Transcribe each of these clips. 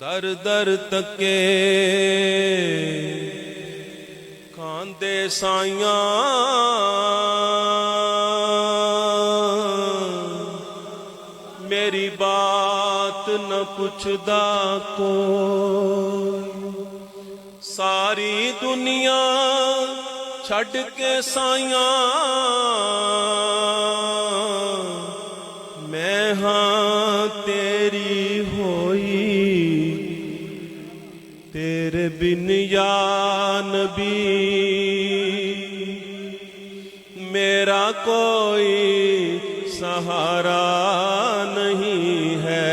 در در تکے کاندے سائیاں میری بات نہ پوچھدا کوئی ساری دنیا چھڈ کے سائیاں میں ہاں تیری ہوئی تیرے بن یا نبی میرا کوئی سہارا نہیں ہے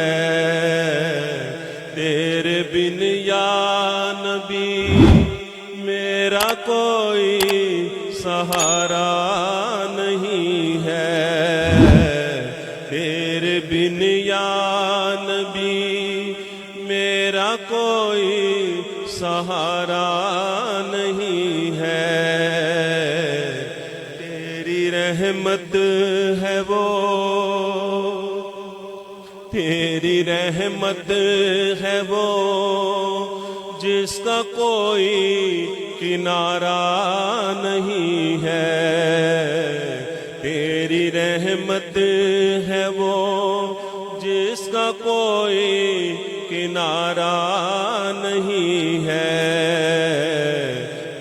تیرے بن یا نبی میرا کوئی سہارا نہیں ہے تیرے بن یا نبی میرا کوئی سہارا نہیں ہے تیری رحمت ہے وہ تیری رحمت ہے وہ جس کا کوئی کنارہ نہیں ہے تیری رحمت ہے وہ جس کا کوئی کنارہ نہیں ہے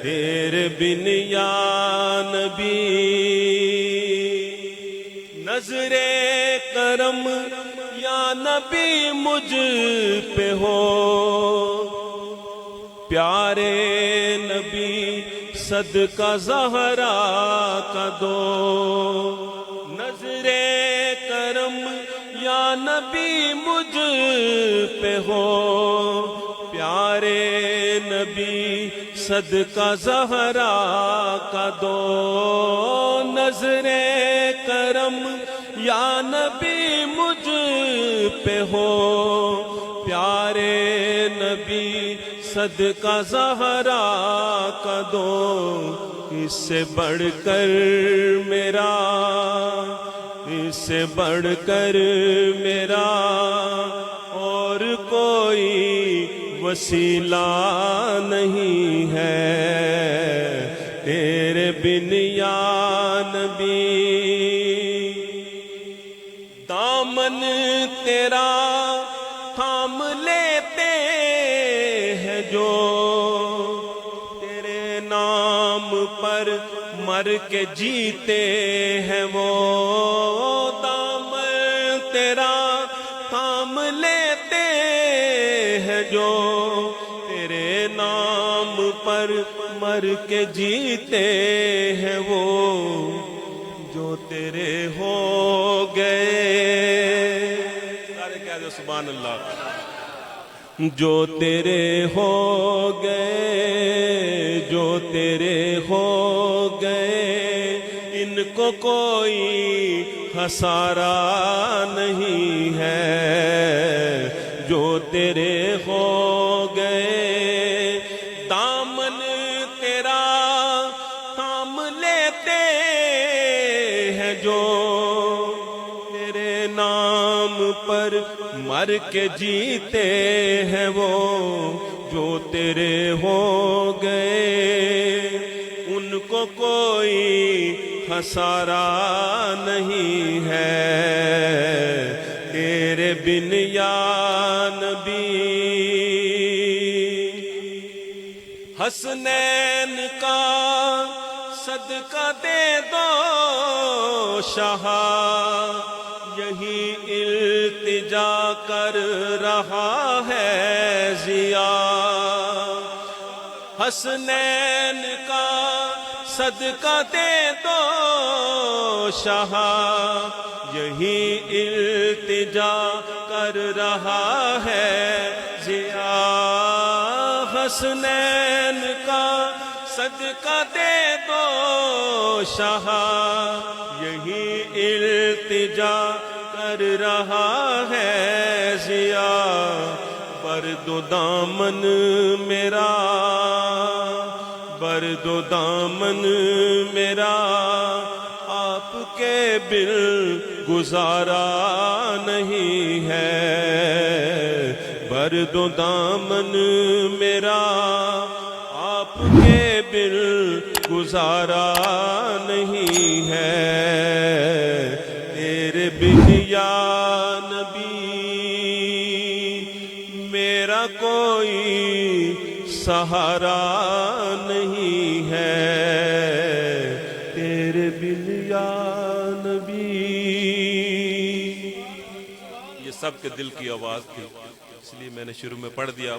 تیرے بن یا نبی نظر کرم یا نبی مجھ پہ ہو پیارے نبی صدقہ زہرا کا دو نظر کرم یا نبی مجھ پہ ہو پیارے نبی صدقہ زہرا کا دو نظر کرم یا نبی مجھ پہ ہو پیارے نبی صدقہ زہرا کا دو اس سے بڑھ کر میرا اس سے بڑھ کر میرا اور کوئی وسیلہ نہیں ہے تیرے بن یا نبی دامن تیرا تھام لیتے ہیں جو تیرے نام پر مر کے جیتے ہیں وہ دامن تیرا تھام لیتے ہیں جو تیرے نام پر مر کے جیتے ہیں وہ جو تیرے ہو گئے سارے کہہ دو سبحان اللہ جو تیرے ہو گئے جو تیرے ہو گئے ان کو کوئی خسارہ نہیں ہے جو تیرے ہو گئے دامن تیرا تھام لیتے ہیں جو تیرے نام پر مر کے جیتے ہیں وہ جو تیرے ہو گئے ان کو کوئی خسارہ نہیں ہے تیرے بن یا نبی حسنین کا صدقہ دے دو شاہ یہی التجا کر رہا ہے ضیا حسنین کا صدقہ دے دو شاہ یہی التجا کر رہا ہے ضیا حسنین کا صدقہ دے دو شاہ یہی التجا کر رہا ہے ضیا برد و دامن میرا برد و دامن میرا آپ کے بل گزارا نہیں ہے درد و دامن میرا آپ کے بن گزارا نہیں ہے، تیرے بن یا نبی میرا کوئی سہارا نہیں ہے، تیرے بن یا نبی۔ یہ سب کے دل کی آواز تھی، اس لیے میں نے شروع میں پڑھ دیا۔